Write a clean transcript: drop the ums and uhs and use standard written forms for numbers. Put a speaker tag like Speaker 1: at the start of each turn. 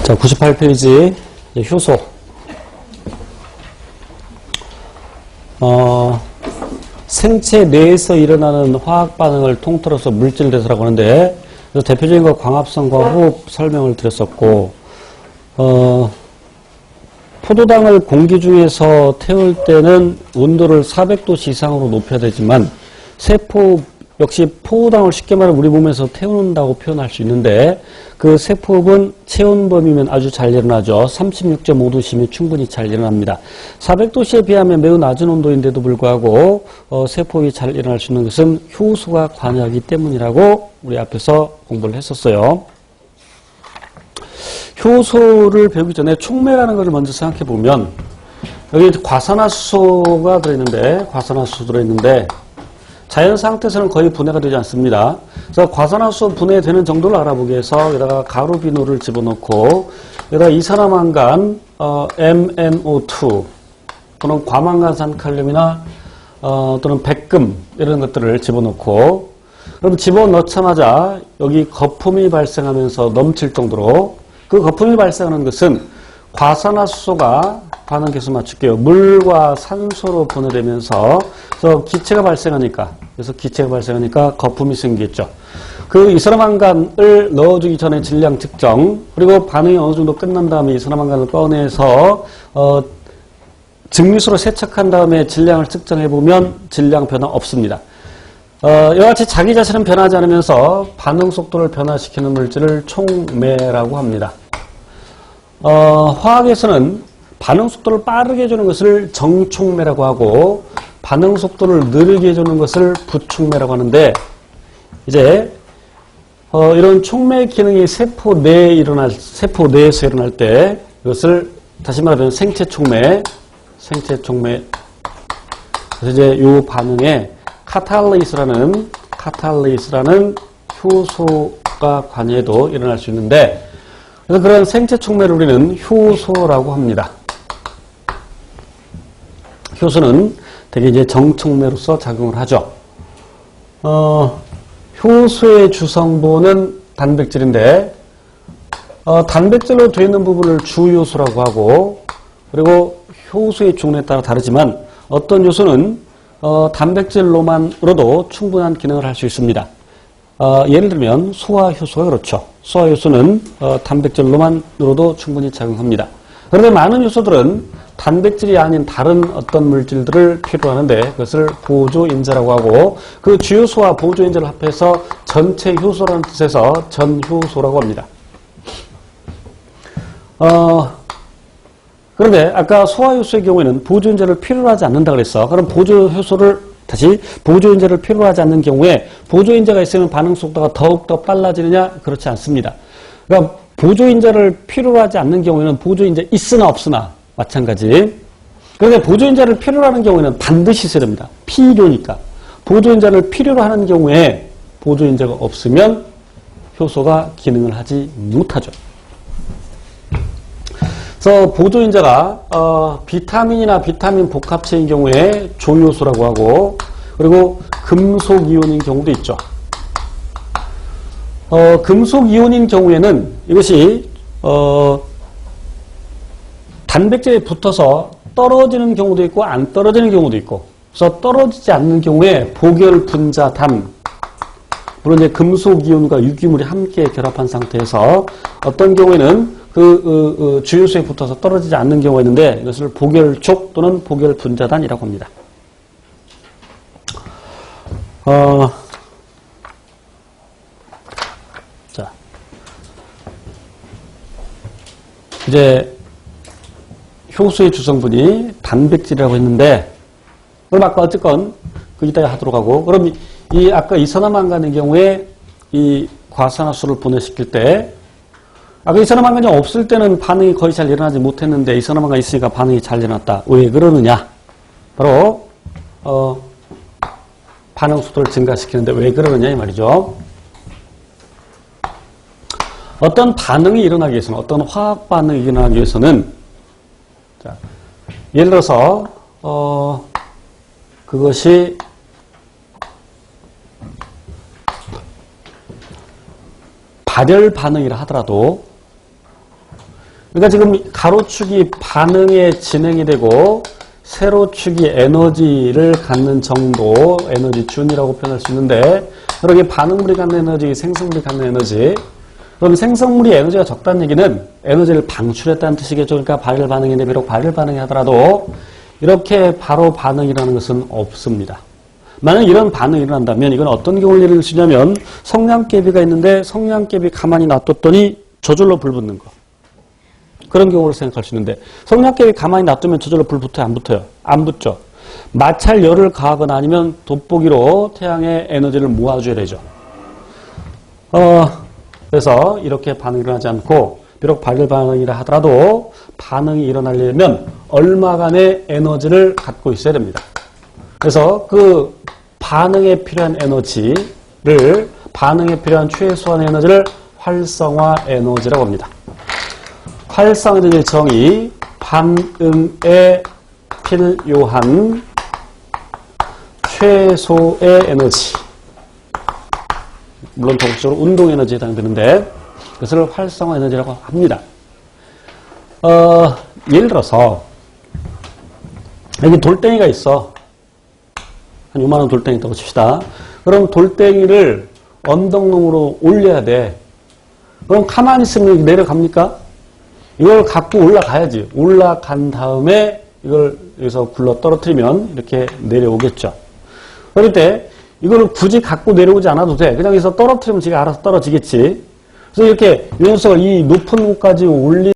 Speaker 1: 자, 98페이지 효소. 생체 내에서 일어나는 화학 반응을 통틀어서 물질 대소라고 하는데, 그래서 대표적인 거 광합성과 호흡 설명을 드렸었고, 포도당을 공기 중에서 태울 때는 온도를 400도씨 이상으로 높여야 되지만, 세포 역시 포도당을 쉽게 말하면 우리 몸에서 태운다고 표현할 수 있는데, 그 세포흡은 체온 범위면 아주 잘 일어나죠. 36.5도씨면 충분히 잘 일어납니다. 400도씨에 비하면 매우 낮은 온도인데도 불구하고 세포흡이 잘 일어날 수 있는 것은 효소가 관여하기 때문이라고 우리 앞에서 공부를 했었어요. 효소를 배우기 전에 촉매라는 것을 먼저 생각해 보면, 여기 과산화수소가 들어있는데 자연 상태에서는 거의 분해가 되지 않습니다. 그래서 과산화수소 분해되는 정도를 알아보기 위해서 여기다가 가루비누를 집어넣고 여기다가 이산화망간 MnO2 또는 과망간산칼륨이나 또는 백금 이런 것들을 집어넣고, 그럼 집어넣자마자 여기 거품이 발생하면서 넘칠 정도로, 그 거품이 발생하는 것은 과산화수소가 반응 계수 맞출게요. 물과 산소로 분해되면서 그래서 기체가 발생하니까 거품이 생기겠죠. 그 이산화망간을 넣어주기 전에 질량 측정, 그리고 반응이 어느 정도 끝난 다음에 이산화망간을 꺼내서 증류수로 세척한 다음에 질량을 측정해 보면 질량 변화 없습니다. 이와 같이 자기 자신은 변하지 않으면서 반응 속도를 변화시키는 물질을 촉매라고 합니다. 화학에서는 반응 속도를 빠르게 해주는 것을 정촉매라고 하고, 반응 속도를 느리게 해주는 것을 부촉매라고 하는데, 이제 이런 촉매 기능이 세포 내에서 일어날 때 이것을 다시 말하면 생체촉매. 그래서 이제 이 반응에 카탈레이스라는 효소가 관여해도 일어날 수 있는데, 그래서 그런 생체촉매를 우리는 효소라고 합니다. 효소는 되게 이제 정촉매로서 작용을 하죠. 효소의 주성분은 단백질인데, 단백질로 되어 있는 부분을 주요소라고 하고, 그리고 효소의 종류에 따라 다르지만 어떤 요소는 단백질로만으로도 충분한 기능을 할 수 있습니다. 예를 들면 소화효소가 그렇죠. 소화효소는 단백질로만으로도 충분히 작용합니다. 그런데 많은 효소들은 단백질이 아닌 다른 어떤 물질들을 필요로 하는데 그것을 보조인자라고 하고, 그 주요소와 보조인자를 합해서 전체 효소라는 뜻에서 전효소라고 합니다. 그런데 아까 소화효소의 경우에는 보조인자를 필요로 하지 않는다 그랬어. 그럼 보조인자를 필요로 하지 않는 경우에 보조인자가 있으면 반응 속도가 더욱더 빨라지느냐? 그렇지 않습니다. 그러니까 보조인자를 필요로 하지 않는 경우에는 보조인자 있으나 없으나 마찬가지. 그런데 보조인자를 필요로 하는 경우에는 반드시 있어야 됩니다. 필요니까. 보조인자를 필요로 하는 경우에 보조인자가 없으면 효소가 기능을 하지 못하죠. 그래서 보조인자가 비타민이나 비타민 복합체인 경우에 조효소라고 하고, 그리고 금속이온인 경우도 있죠. 금속이온인 경우에는 이것이 단백질에 붙어서 떨어지는 경우도 있고 안 떨어지는 경우도 있고, 그래서 떨어지지 않는 경우에 보결분자담, 물론 이제 금속이온과 유기물이 함께 결합한 상태에서 어떤 경우에는 그 주요소에 붙어서 떨어지지 않는 경우가 있는데 이것을 보결촉 또는 보결분자단이라고 합니다. 자, 이제 효소의 주성분이 단백질이라고 했는데, 그럼 아까 어쨌건 그 이따가 하도록 하고, 그럼 이 아까 이산화망간의 경우에 이 과산화수소를 분해시킬 때, 아까 이산화망간이 없을 때는 반응이 거의 잘 일어나지 못했는데 이산화망간이 있으니까 반응이 잘 일어났다. 왜 그러느냐? 바로 반응 속도를 증가시키는데 왜 그러느냐 이 말이죠. 어떤 반응이 일어나기 위해서는, 어떤 화학 반응이 일어나기 위해서는, 자, 예를 들어서 그것이 발열 반응이라 하더라도 그러니까 지금 가로축이 반응에 진행이 되고 세로축이 에너지를 갖는 정도, 에너지 준이라고 표현할 수 있는데, 그러게 반응물이 갖는 에너지, 생성물이 갖는 에너지. 그럼 생성물이 에너지가 적다는 얘기는 에너지를 방출했다는 뜻이겠죠. 그러니까 발열 반응인데 비록 발열 반응이 하더라도 이렇게 바로 반응이라는 것은 없습니다. 만약 이런 반응이 일어난다면 이건 어떤 경우를 예를 들시냐면 성냥개비가 있는데 성냥개비 가만히 놔뒀더니 저절로 불 붙는 거. 그런 경우를 생각할 수 있는데 성냥개비 가만히 놔두면 저절로 불 붙어요? 안 붙어요? 안 붙죠. 마찰 열을 가하거나 아니면 돋보기로 태양의 에너지를 모아줘야 되죠. 그래서 이렇게 반응이 일어나지 않고 비록 발열 반응이라 하더라도 반응이 일어나려면 얼마간의 에너지를 갖고 있어야 됩니다. 그래서 그 반응에 필요한 에너지를 반응에 필요한 최소한의 에너지를 활성화 에너지라고 합니다. 활성화 에너지의 정의 반응에 필요한 최소의 에너지 물론 도구적으로 운동 에너지에 해당되는데 그것을 활성화 에너지라고 합니다. 예를 들어서 여기 돌덩이가 있어. 한 요만한 돌덩이 있다고 칩시다. 그럼 돌덩이를 언덕놈으로 올려야 돼. 그럼 가만히 있으면 내려갑니까? 이걸 갖고 올라가야지. 올라간 다음에 이걸 여기서 굴러 떨어뜨리면 이렇게 내려오겠죠. 그럴 때 이거를 굳이 갖고 내려오지 않아도 돼. 그냥 여기서 떨어뜨리면 지가 알아서 떨어지겠지. 그래서 이렇게 이 녀석을 이 높은 곳까지 올리